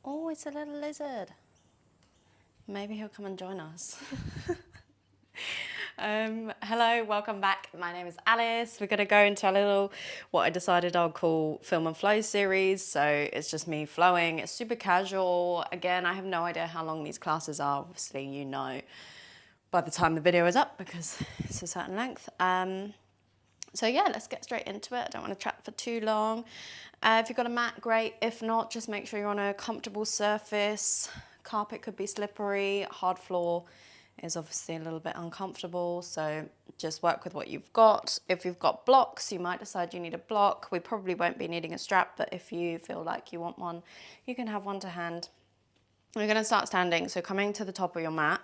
Oh, it's a little lizard. Maybe he'll come and join us. Hello, welcome back. My name is Alice. We're going to go into a little, what I decided I'll call film and flow series. So it's just me flowing. It's super casual. Again, I have no idea how long these classes are. Obviously, you know by the time the video is up because it's a certain length. So yeah, let's get straight into it. I don't want to chat for too long. If you've got a mat, great. If not, just make sure you're on a comfortable surface. Carpet could be slippery. Hard floor is obviously a little bit uncomfortable. So just work with what you've got. If you've got blocks, you might decide you need a block. We probably won't be needing a strap, but if you feel like you want one, you can have one to hand. We're going to start standing, so coming to the top of your mat.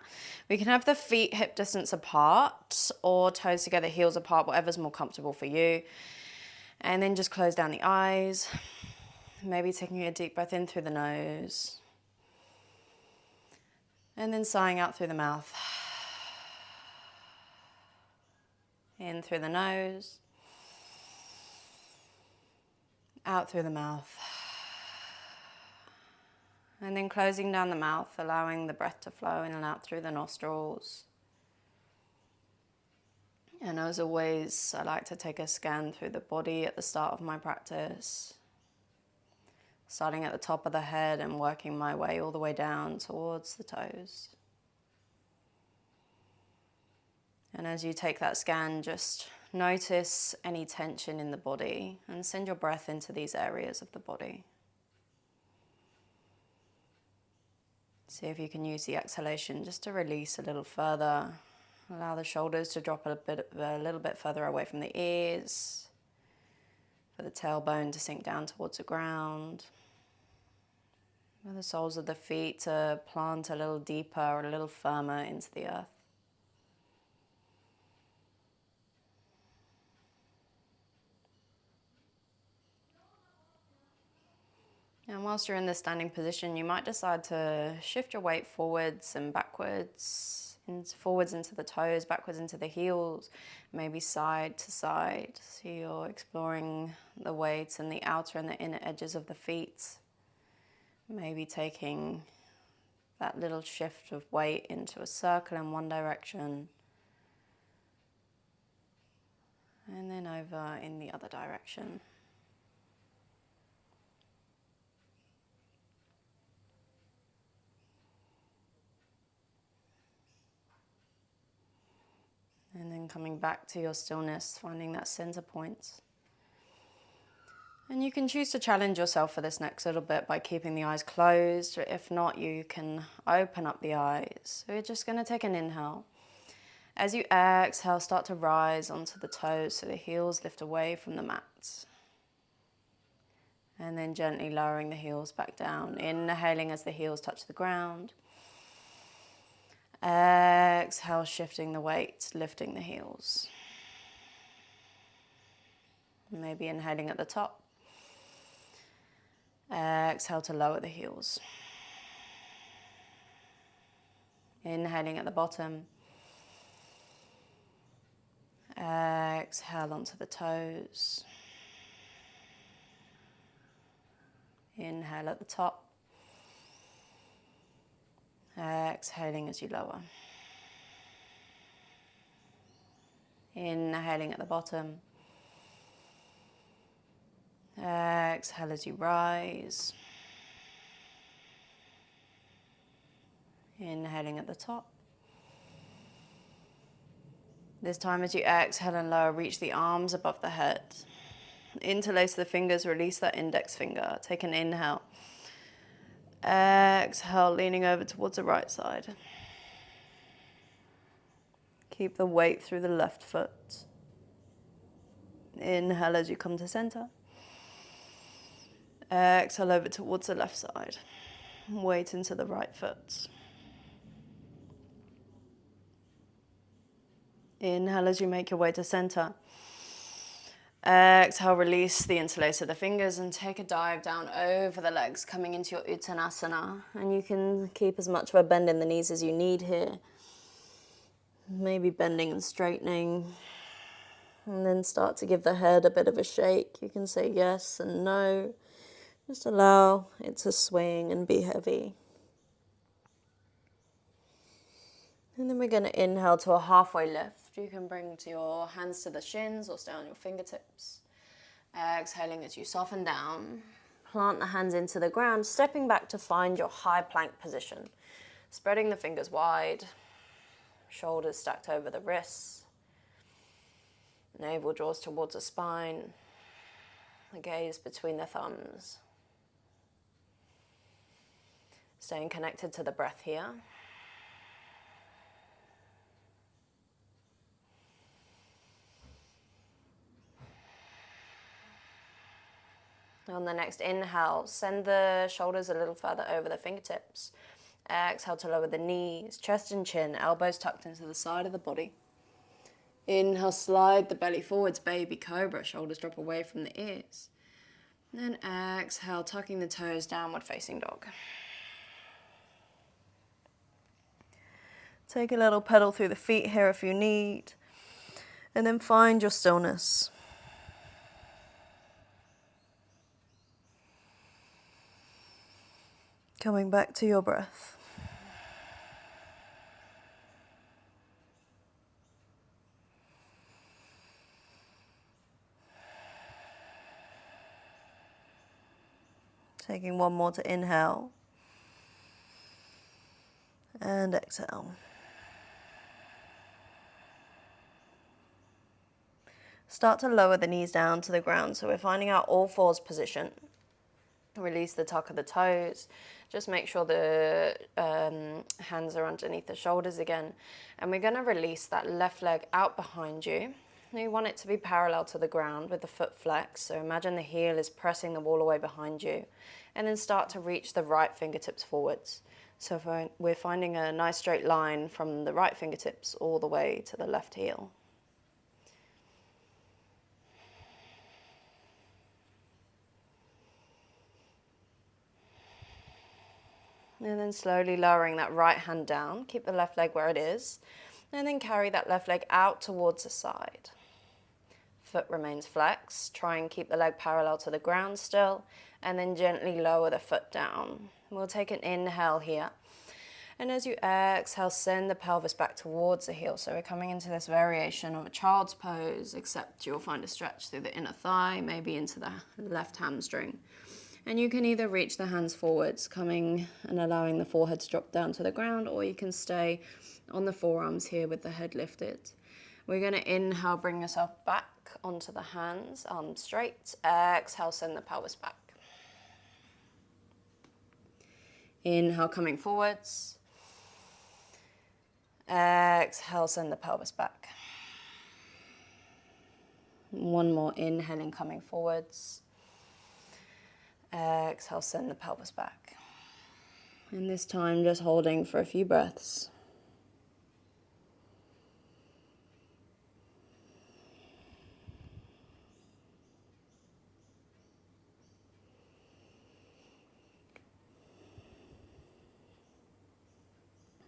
We can have the feet hip distance apart or toes together, heels apart, whatever's more comfortable for you. And then just close down the eyes. Maybe taking a deep breath in through the nose. And then sighing out through the mouth. In through the nose. Out through the mouth. And then closing down the mouth, allowing the breath to flow in and out through the nostrils. And as always, I like to take a scan through the body at the start of my practice. Starting at the top of the head and working my way all the way down towards the toes. And as you take that scan, just notice any tension in the body and send your breath into these areas of the body. See if you can use the exhalation just to release a little further. Allow the shoulders to drop a little bit further away from the ears. For the tailbone to sink down towards the ground. For the soles of the feet to plant a little deeper or a little firmer into the earth. And whilst you're in this standing position, you might decide to shift your weight forwards and backwards, forwards into the toes, backwards into the heels, maybe side to side. So you're exploring the weight and the outer and the inner edges of the feet. Maybe taking that little shift of weight into a circle in one direction. And then over in the other direction. And then coming back to your stillness, finding that center point. And you can choose to challenge yourself for this next little bit by keeping the eyes closed. Or if not, you can open up the eyes. So you're just going to take an inhale. As you exhale, start to rise onto the toes so the heels lift away from the mat. And then gently lowering the heels back down. Inhaling as the heels touch the ground. Exhale, shifting the weight, lifting the heels. Maybe inhaling at the top. Exhale to lower the heels. Inhaling at the bottom. Exhale onto the toes. Inhale at the top. Exhaling as you lower. Inhaling at the bottom. Exhale as you rise. Inhaling at the top. This time as you exhale and lower, reach the arms above the head. Interlace the fingers, release that index finger. Take an inhale. Exhale, leaning over towards the right side. Keep the weight through the left foot. Inhale as you come to center. Exhale over towards the left side. Weight into the right foot. Inhale as you make your way to center. Exhale, release the interlace of the fingers and take a dive down over the legs, coming into your Uttanasana. And you can keep as much of a bend in the knees as you need here. Maybe bending and straightening. And then start to give the head a bit of a shake. You can say yes and no. Just allow it to swing and be heavy. And then we're going to inhale to a halfway lift. You can bring your hands to the shins or stay on your fingertips. Exhaling as you soften down. Plant the hands into the ground, stepping back to find your high plank position. Spreading the fingers wide, shoulders stacked over the wrists. Navel draws towards the spine, the gaze between the thumbs. Staying connected to the breath here. On the next inhale, send the shoulders a little further over the fingertips. Exhale to lower the knees, chest and chin, elbows tucked into the side of the body. Inhale, slide the belly forwards, baby cobra, shoulders drop away from the ears. And then exhale, tucking the toes, downward facing dog. Take a little pedal through the feet here if you need. And then find your stillness. Coming back to your breath. Taking one more to inhale. And exhale. Start to lower the knees down to the ground. So we're finding our all fours position. Release the tuck of the toes. Just make sure the hands are underneath the shoulders again. And we're going to release that left leg out behind you. You want it to be parallel to the ground with the foot flexed. So imagine the heel is pressing the wall away behind you. And then start to reach the right fingertips forwards. So if we're finding a nice straight line from the right fingertips all the way to the left heel. And then slowly lowering that right hand down. Keep the left leg where it is. And then carry that left leg out towards the side. Foot remains flexed. Try and keep the leg parallel to the ground still. And then gently lower the foot down. We'll take an inhale here. And as you exhale, send the pelvis back towards the heel. So we're coming into this variation of a child's pose, except you'll find a stretch through the inner thigh, maybe into the left hamstring. And you can either reach the hands forwards, coming and allowing the forehead to drop down to the ground, or you can stay on the forearms here with the head lifted. We're going to inhale, bring yourself back onto the hands, arms straight. Exhale, send the pelvis back. Inhale, coming forwards. Exhale, send the pelvis back. One more, inhaling, coming forwards. Exhale, send the pelvis back. And this time just holding for a few breaths.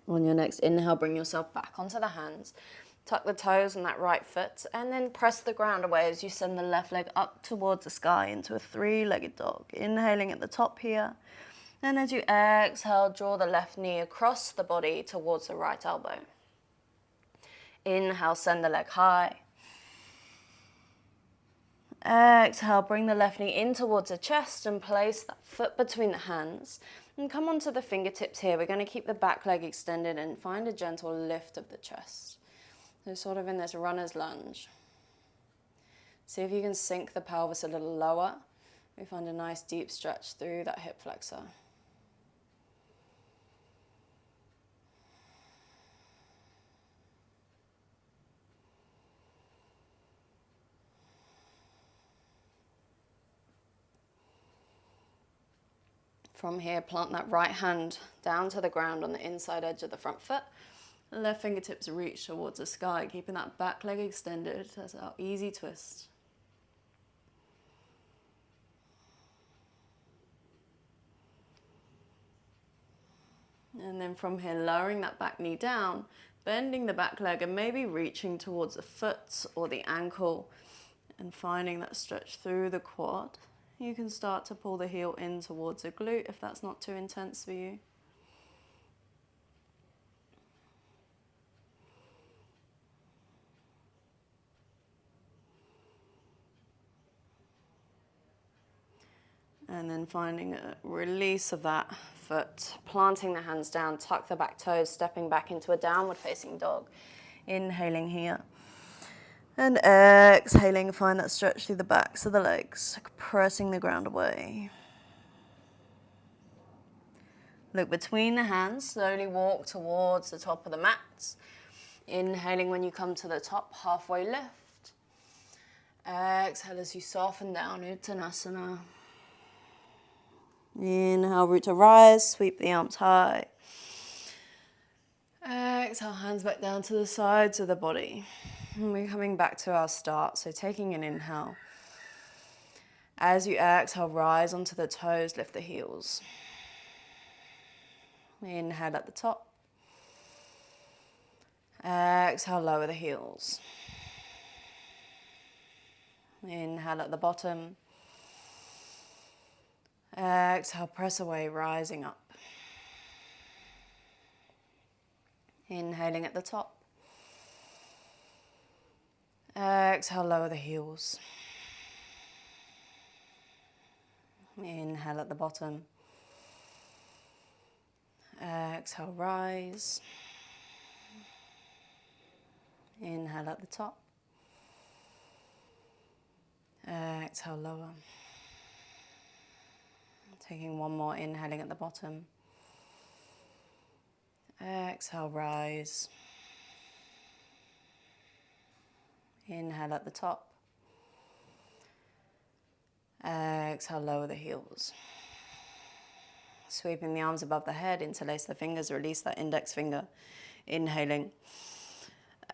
On your next inhale, bring yourself back onto the hands. Tuck the toes on that right foot and then press the ground away as you send the left leg up towards the sky into a three-legged dog. Inhaling at the top here. And as you exhale, draw the left knee across the body towards the right elbow. Inhale, send the leg high. Exhale, bring the left knee in towards the chest and place that foot between the hands. And come onto the fingertips here. We're going to keep the back leg extended and find a gentle lift of the chest. So sort of in this runner's lunge. See if you can sink the pelvis a little lower. We find a nice deep stretch through that hip flexor. From here, plant that right hand down to the ground on the inside edge of the front foot. Left fingertips reach towards the sky, keeping that back leg extended. That's our easy twist. And then from here, lowering that back knee down, bending the back leg and maybe reaching towards the foot or the ankle and finding that stretch through the quad. You can start to pull the heel in towards a glute if that's not too intense for you. And then finding a release of that foot, planting the hands down, tuck the back toes, stepping back into a downward facing dog. Inhaling here. And exhaling, find that stretch through the backs of the legs, pressing the ground away. Look between the hands, slowly walk towards the top of the mat. Inhaling when you come to the top, halfway lift. Exhale as you soften down, Uttanasana. Inhale, root to rise, sweep the arms high. Exhale, hands back down to the sides of the body. And we're coming back to our start, so taking an inhale. As you exhale, rise onto the toes, lift the heels. Inhale at the top. Exhale, lower the heels. Inhale at the bottom. Exhale, press away, rising up. Inhaling at the top. Exhale, lower the heels. Inhale at the bottom. Exhale, rise. Inhale at the top. Exhale, lower. Taking one more, inhaling at the bottom. Exhale, rise. Inhale at the top. Exhale, lower the heels. Sweeping the arms above the head, interlace the fingers, release that index finger. Inhaling.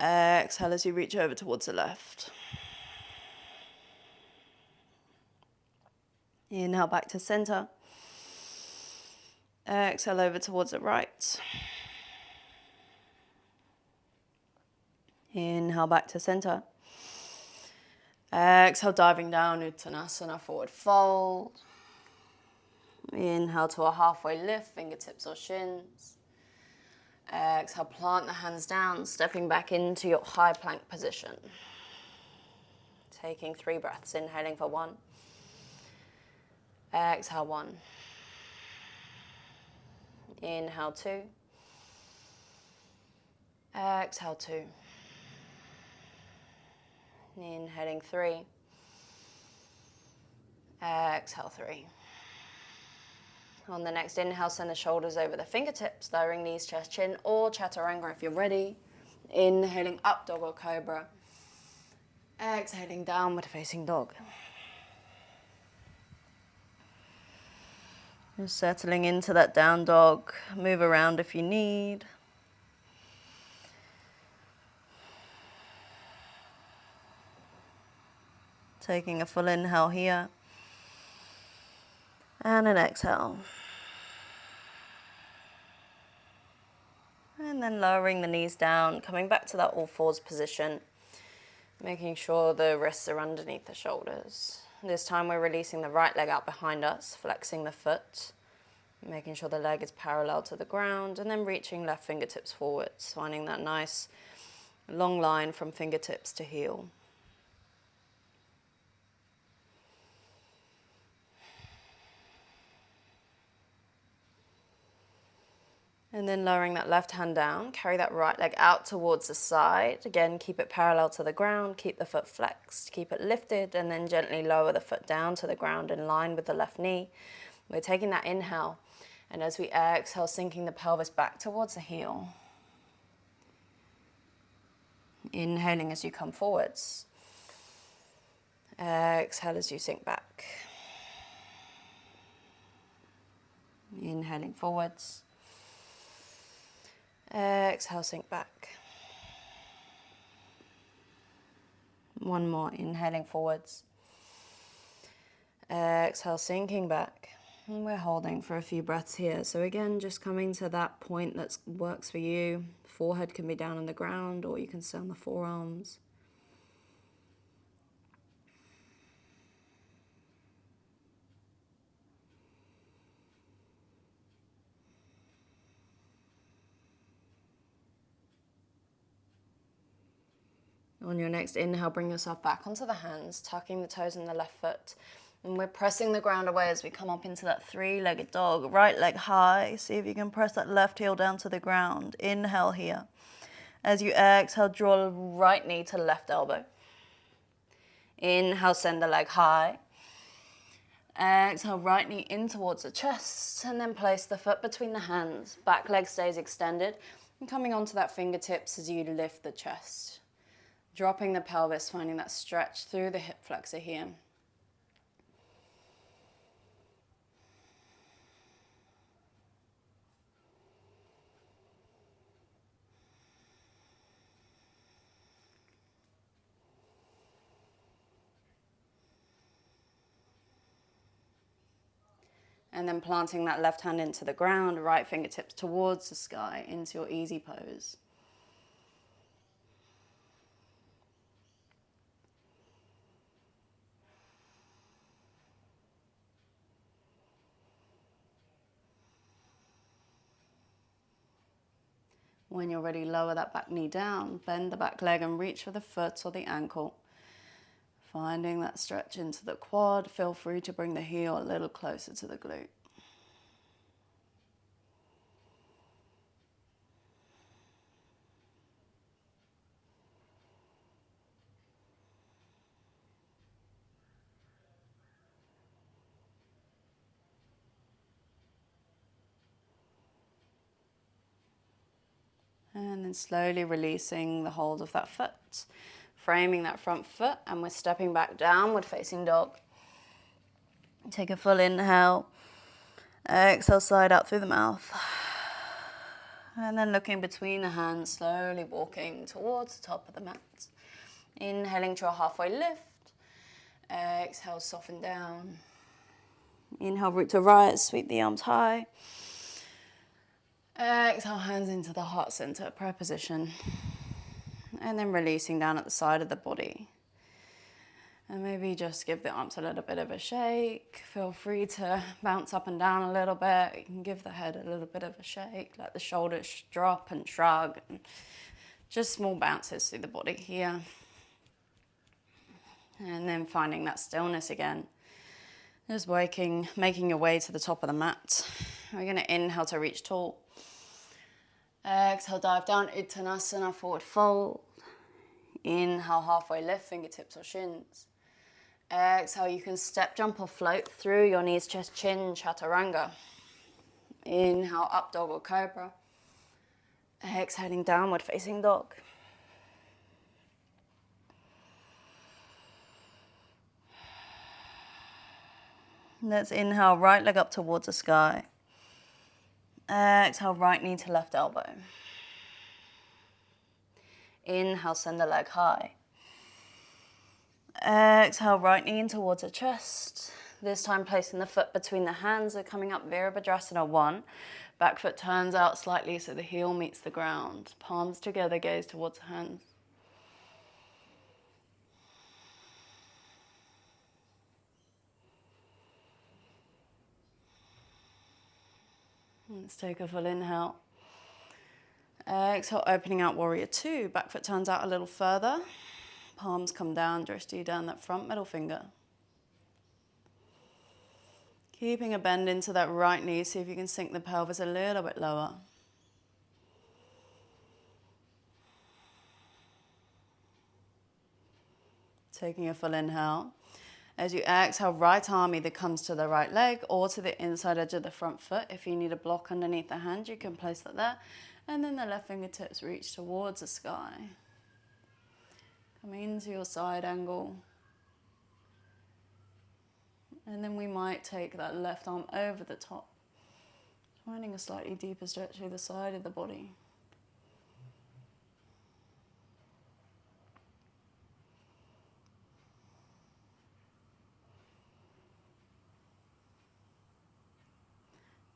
Exhale as you reach over towards the left. Inhale back to center. Exhale over towards the right. Inhale back to center. Exhale, diving down, Uttanasana, forward fold. Inhale to a halfway lift, fingertips or shins. Exhale, plant the hands down, stepping back into your high plank position. Taking 3 breaths, inhaling for 1. Exhale, 1. Inhale, 2. Exhale, 2. Inhaling, 3. Exhale, 3. On the next inhale, send the shoulders over the fingertips, lowering knees, chest, chin, or chaturanga if you're ready. Inhaling up, dog or cobra. Exhaling, downward facing dog. Just settling into that down dog. Move around if you need. Taking a full inhale here. And an exhale. And then lowering the knees down, coming back to that all fours position. Making sure the wrists are underneath the shoulders. This time we're releasing the right leg out behind us, flexing the foot. Making sure the leg is parallel to the ground, and then reaching left fingertips forwards, finding that nice long line from fingertips to heel. And then lowering that left hand down, carry that right leg out towards the side. Again, keep it parallel to the ground, keep the foot flexed, keep it lifted, and then gently lower the foot down to the ground in line with the left knee. We're taking that inhale, and as we exhale, sinking the pelvis back towards the heel. Inhaling as you come forwards. Exhale as you sink back. Inhaling forwards. Exhale, sink back. One more, inhaling forwards. Exhale, sinking back. And we're holding for a few breaths here. So again, just coming to that point that works for you. Forehead can be down on the ground, or you can stay on the forearms. On your next inhale, bring yourself back onto the hands, tucking the toes in the left foot. And we're pressing the ground away as we come up into that three-legged dog. Right leg high. See if you can press that left heel down to the ground. Inhale here. As you exhale, draw right knee to left elbow. Inhale, send the leg high. Exhale, right knee in towards the chest. And then place the foot between the hands. Back leg stays extended. And coming onto that fingertips as you lift the chest. Dropping the pelvis, finding that stretch through the hip flexor here. And then planting that left hand into the ground, right fingertips towards the sky, into your easy pose. When you're ready, lower that back knee down, bend the back leg and reach for the foot or the ankle. Finding that stretch into the quad, feel free to bring the heel a little closer to the glute. And then slowly releasing the hold of that foot, framing that front foot, and we're stepping back downward facing dog. Take a full inhale, exhale, slide out through the mouth. And then looking between the hands, slowly walking towards the top of the mat. Inhaling to a halfway lift, exhale, soften down. Inhale, root to right, sweep the arms high. Exhale, hands into the heart center, prayer position. And then releasing down at the side of the body. And maybe just give the arms a little bit of a shake. Feel free to bounce up and down a little bit. You can give the head a little bit of a shake. Let the shoulders drop and shrug. And just small bounces through the body here. And then finding that stillness again. Just making your way to the top of the mat. We're going to inhale to reach tall. Exhale, dive down, Uttanasana, forward fold. Inhale, halfway lift, fingertips or shins. Exhale, you can step, jump or float through your knees, chest, chin, chaturanga. Inhale, up dog or cobra. Exhaling, downward facing dog. Let's inhale, right leg up towards the sky. Exhale, right knee to left elbow. Inhale, send the leg high. Exhale, right knee in towards the chest. This time placing the foot between the hands. We're coming up Virabhadrasana 1. Back foot turns out slightly so the heel meets the ground. Palms together, gaze towards the hands. Let's take a full inhale. Exhale, opening out warrior 2. Back foot turns out a little further. Palms come down, drishti down that front middle finger. Keeping a bend into that right knee, see if you can sink the pelvis a little bit lower. Taking a full inhale. As you exhale, right arm either comes to the right leg or to the inside edge of the front foot. If you need a block underneath the hand, you can place that there. And then the left fingertips reach towards the sky. Come into your side angle. And then we might take that left arm over the top, finding a slightly deeper stretch through the side of the body.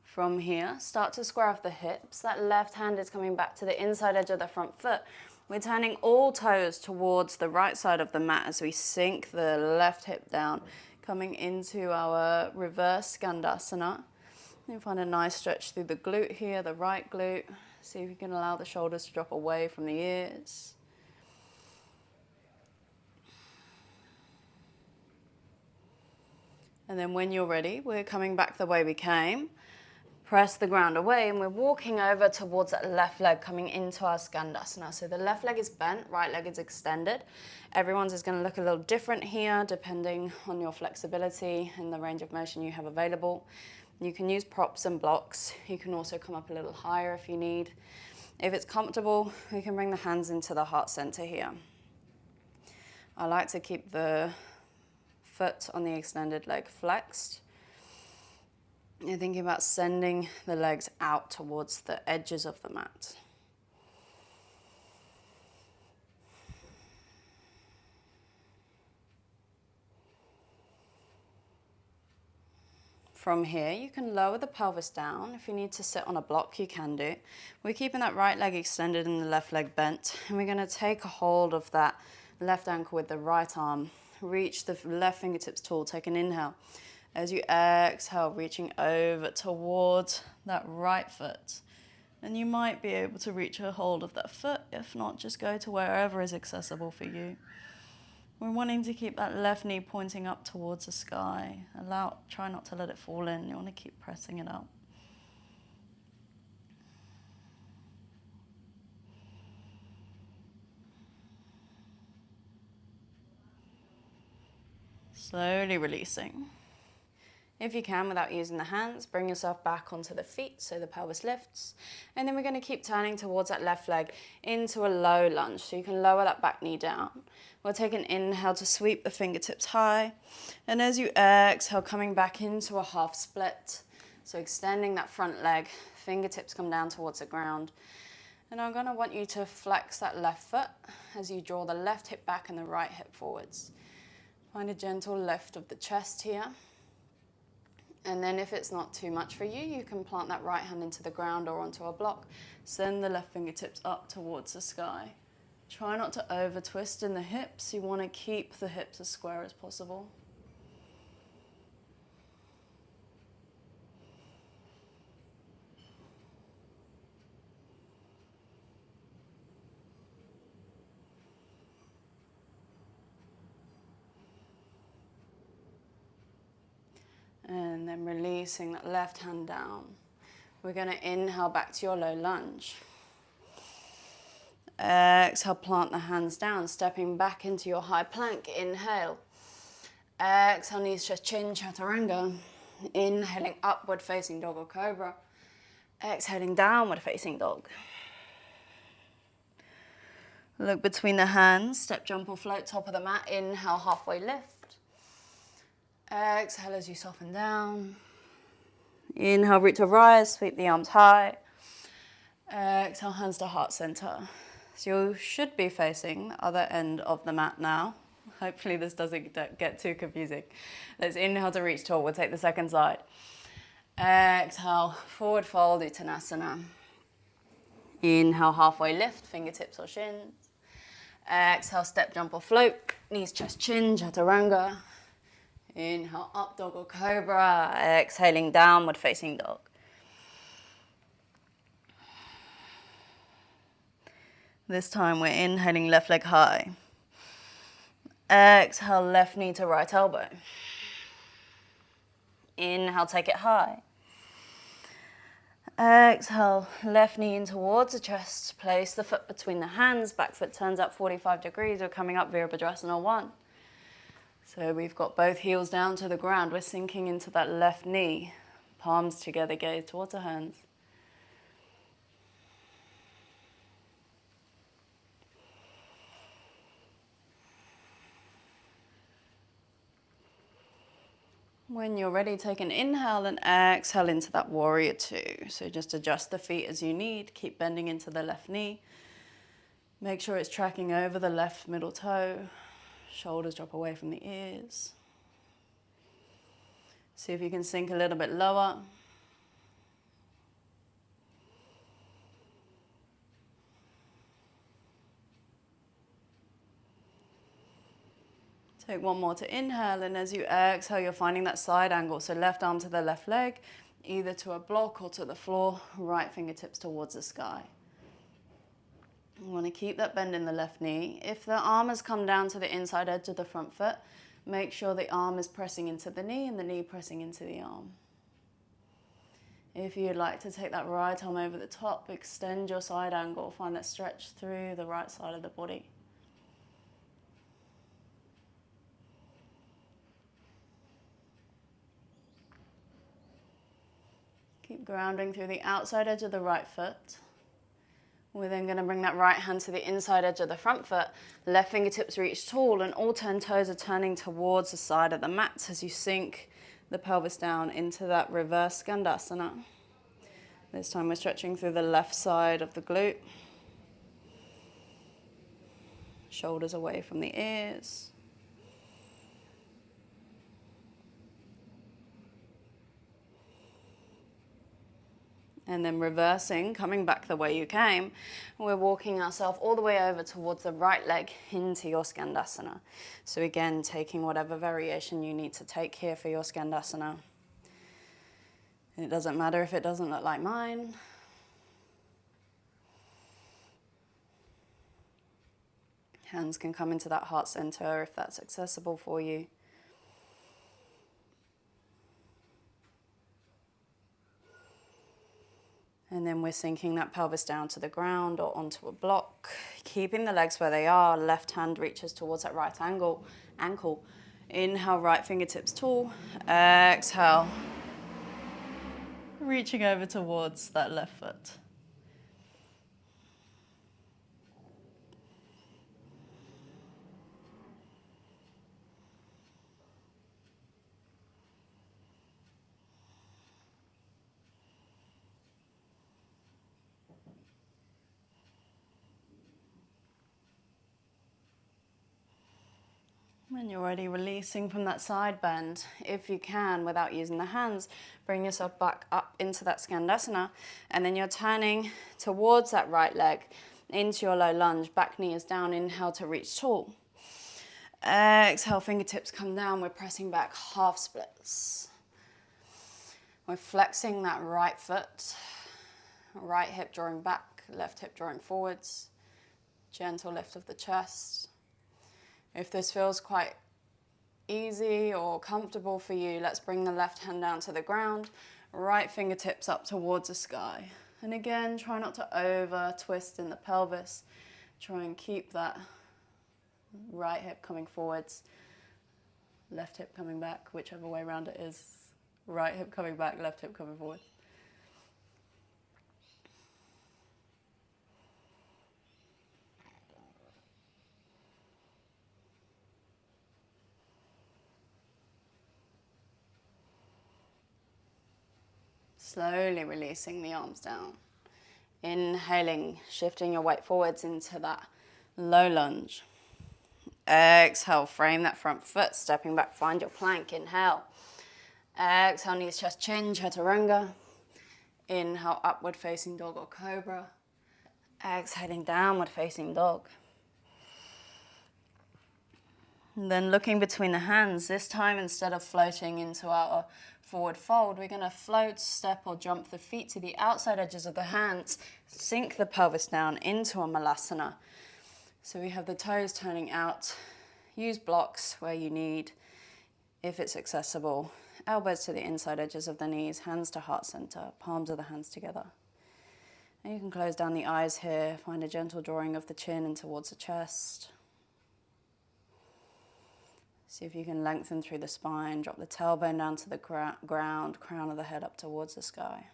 From here, start to square off the hips. That left hand is coming back to the inside edge of the front foot. We're turning all toes towards the right side of the mat as we sink the left hip down, coming into our reverse Skandasana. And find a nice stretch through the glute here, the right glute. See if you can allow the shoulders to drop away from the ears. And then when you're ready, we're coming back the way we came. Press the ground away and we're walking over towards that left leg coming into our Skandasana. So the left leg is bent, right leg is extended. Everyone's is going to look a little different here depending on your flexibility and the range of motion you have available. You can use props and blocks. You can also come up a little higher if you need. If it's comfortable, we can bring the hands into the heart center here. I like to keep the foot on the extended leg flexed. You're thinking about sending the legs out towards the edges of the mat. From here, you can lower the pelvis down. If you need to sit on a block, you can do. We're keeping that right leg extended and the left leg bent. And we're going to take a hold of that left ankle with the right arm. Reach the left fingertips tall. Take an inhale. As you exhale, reaching over towards that right foot. And you might be able to reach a hold of that foot. If not, just go to wherever is accessible for you. We're wanting to keep that left knee pointing up towards the sky. Try not to let it fall in. You want to keep pressing it up. Slowly releasing. If you can, without using the hands, bring yourself back onto the feet so the pelvis lifts. And then we're going to keep turning towards that left leg into a low lunge. So you can lower that back knee down. We'll take an inhale to sweep the fingertips high. And as you exhale, coming back into a half split. So extending that front leg, fingertips come down towards the ground. And I'm going to want you to flex that left foot as you draw the left hip back and the right hip forwards. Find a gentle lift of the chest here. And then if it's not too much for you, you can plant that right hand into the ground or onto a block. Send the left fingertips up towards the sky. Try not to over twist in the hips. You want to keep the hips as square as possible. And then releasing that left hand down. We're going to inhale back to your low lunge. Exhale, plant the hands down, stepping back into your high plank. Inhale. Exhale, knees to chin, chaturanga. Inhaling, upward facing dog or cobra. Exhaling, downward facing dog. Look between the hands, step, jump or float, top of the mat. Inhale, halfway lift. Exhale as you soften down. Inhale, root to rise, sweep the arms high. Exhale, hands to heart center. So you should be facing the other end of the mat now. Hopefully this doesn't get too confusing. Let's inhale to reach tall. We'll take the second side. Exhale, forward fold, Uttanasana. Inhale, halfway lift, fingertips or shins. Exhale, step, jump or float. Knees, chest, chin, chaturanga. Inhale, up dog or cobra. Exhaling, downward facing dog. This time we're inhaling left leg high. Exhale, left knee to right elbow. Inhale, take it high. Exhale, left knee in towards the chest. Place the foot between the hands. Back foot turns up 45 degrees. We're coming up Virabhadrasana 1. So we've got both heels down to the ground. We're sinking into that left knee. Palms together, gaze towards the hands. When you're ready, take an inhale and exhale into that warrior two. So just adjust the feet as you need. Keep bending into the left knee. Make sure it's tracking over the left middle toe. Shoulders drop away from the ears. See if you can sink a little bit lower. Take one more to inhale, and as you exhale, you're finding that side angle. So left arm to the left leg, either to a block or to the floor, right fingertips towards the sky. You want to keep that bend in the left knee. If the arm has come down to the inside edge of the front foot, Make sure the arm is pressing into the knee and the knee pressing into the arm. If you'd like to take that right arm over the top, extend your side angle, find that stretch through the right side of the body. Keep grounding through the outside edge of the right foot. We're then going to bring that right hand to the inside edge of the front foot. Left fingertips reach tall and all 10 toes are turning towards the side of the mat as you sink the pelvis down into that reverse Skandasana. This time we're stretching through the left side of the glute. Shoulders away from the ears. And then reversing, coming back the way you came, we're walking ourselves all the way over towards the right leg into your Skandasana. So again, taking whatever variation you need to take here for your Skandasana. It doesn't matter if it doesn't look like mine. Hands can come into that heart center if that's accessible for you. And then we're sinking that pelvis down to the ground or onto a block, keeping the legs where they are. Left hand reaches towards that right ankle. Inhale, right fingertips tall. Exhale, reaching over towards that left foot. When you're ready, releasing from that side bend, if you can, without using the hands, bring yourself back up into that Skandasana, and then you're turning towards that right leg into your low lunge. Back knee is down, inhale to reach tall. Exhale, fingertips come down, we're pressing back half splits. We're flexing that right foot, right hip drawing back, left hip drawing forwards, gentle lift of the chest. If this feels quite easy or comfortable for you, let's bring the left hand down to the ground, right fingertips up towards the sky. And again, try not to over twist in the pelvis. Try and keep that right hip coming forwards, left hip coming back, whichever way around it is. Right hip coming back, left hip coming forward. Slowly releasing the arms down. Inhaling, shifting your weight forwards into that low lunge. Exhale, frame that front foot, stepping back, find your plank. Inhale. Exhale, knees, chest, chin, chaturanga. Inhale, upward facing dog or cobra. Exhaling, downward facing dog. And then looking between the hands, this time instead of floating into our forward fold, we're going to float, step or jump the feet to the outside edges of the hands, sink the pelvis down into a malasana. So we have the toes turning out. Use blocks where you need, if it's accessible. Elbows to the inside edges of the knees, hands to heart center, palms of the hands together. And you can close down the eyes here, find a gentle drawing of the chin in towards the chest. See if you can lengthen through the spine, drop the tailbone down to the ground, crown of the head up towards the sky.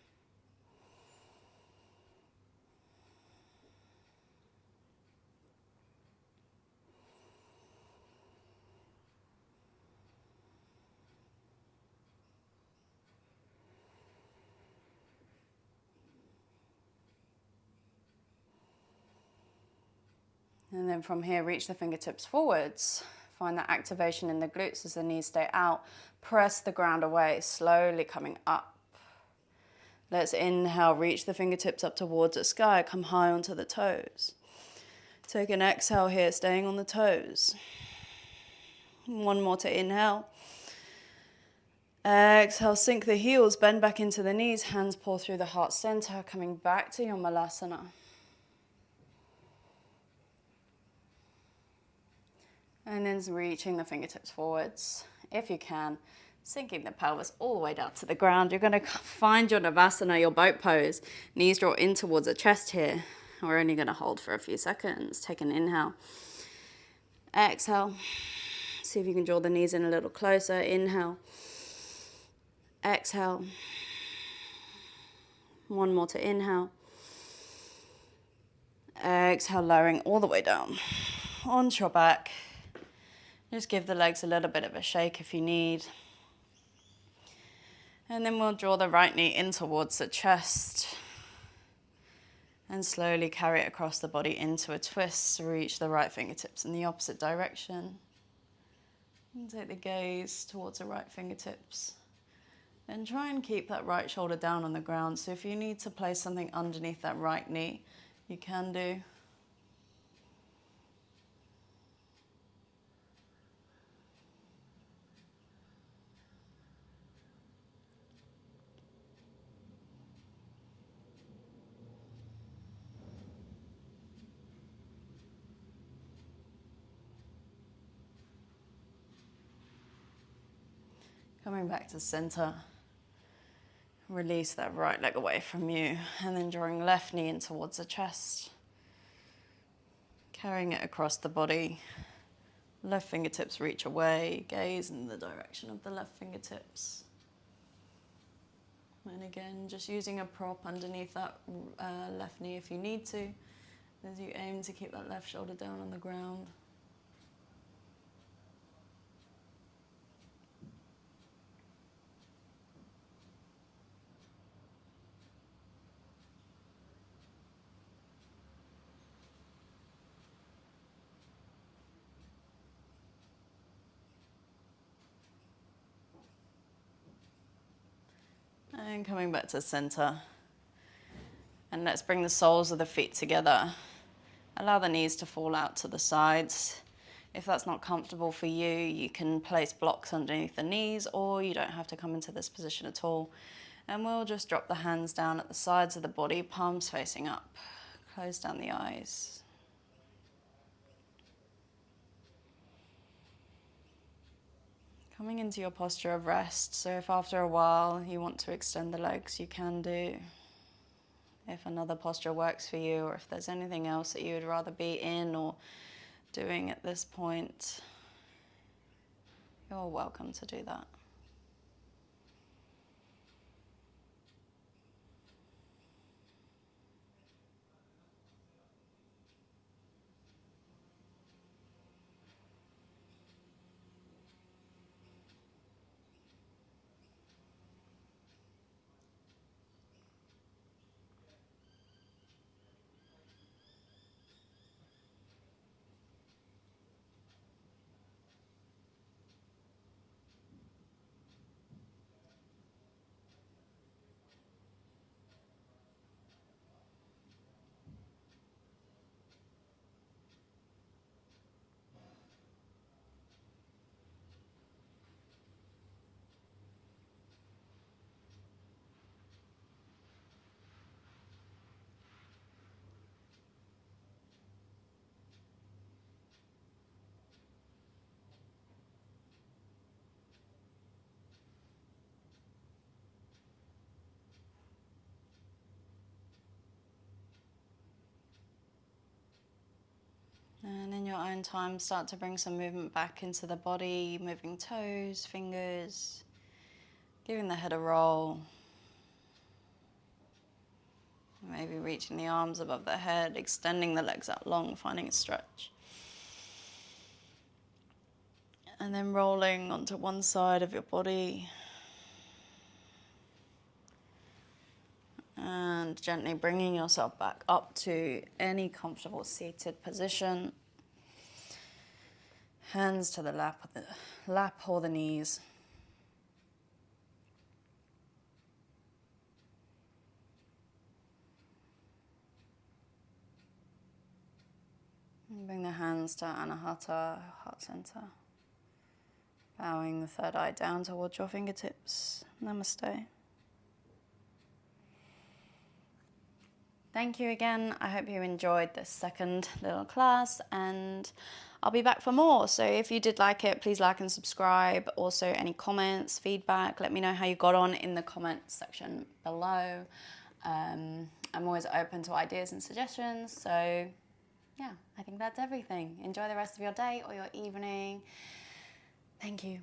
And then from here, reach the fingertips forwards. Find that activation in the glutes as the knees stay out. Press the ground away, slowly coming up. Let's inhale, reach the fingertips up towards the sky, come high onto the toes. Take an exhale here, staying on the toes. One more to inhale. Exhale, sink the heels, bend back into the knees, hands pull through the heart center, coming back to your malasana. And then reaching the fingertips forwards, if you can, sinking the pelvis all the way down to the ground. You're going to find your Navasana, your boat pose. Knees draw in towards the chest here. We're only going to hold for a few seconds. Take an inhale. Exhale. See if you can draw the knees in a little closer. Inhale. Exhale. One more to inhale. Exhale, lowering all the way down. Onto your back. Just give the legs a little bit of a shake if you need. And then we'll draw the right knee in towards the chest. And slowly carry it across the body into a twist. Reach the right fingertips in the opposite direction. And take the gaze towards the right fingertips. And try and keep that right shoulder down on the ground. So if you need to place something underneath that right knee, you can do. Coming back to center. Release that right leg away from you. And then drawing left knee in towards the chest. Carrying it across the body. Left fingertips reach away. Gaze in the direction of the left fingertips. And again, just using a prop underneath that left knee if you need to. As you aim to keep that left shoulder down on the ground. And coming back to center. And let's bring the soles of the feet together. Allow the knees to fall out to the sides. If that's not comfortable for you, you can place blocks underneath the knees, or you don't have to come into this position at all. And we'll just drop the hands down at the sides of the body, palms facing up. Close down the eyes. Coming into your posture of rest. So if after a while you want to extend the legs, you can do. If another posture works for you, or if there's anything else that you would rather be in or doing at this point, you're welcome to do that. And in your own time, start to bring some movement back into the body, moving toes, fingers, giving the head a roll. Maybe reaching the arms above the head, extending the legs out long, finding a stretch. And then rolling onto one side of your body. And gently bringing yourself back up to any comfortable seated position. Hands to the lap or the knees. And bring the hands to Anahata, heart center. Bowing the third eye down towards your fingertips. Namaste. Thank you again. I hope you enjoyed this second little class, and I'll be back for more. So if you did like it, please like and subscribe. Also, any comments, feedback, let me know how you got on in the comment section below. I'm always open to ideas and suggestions. So yeah, I think that's everything. Enjoy the rest of your day or your evening. Thank you.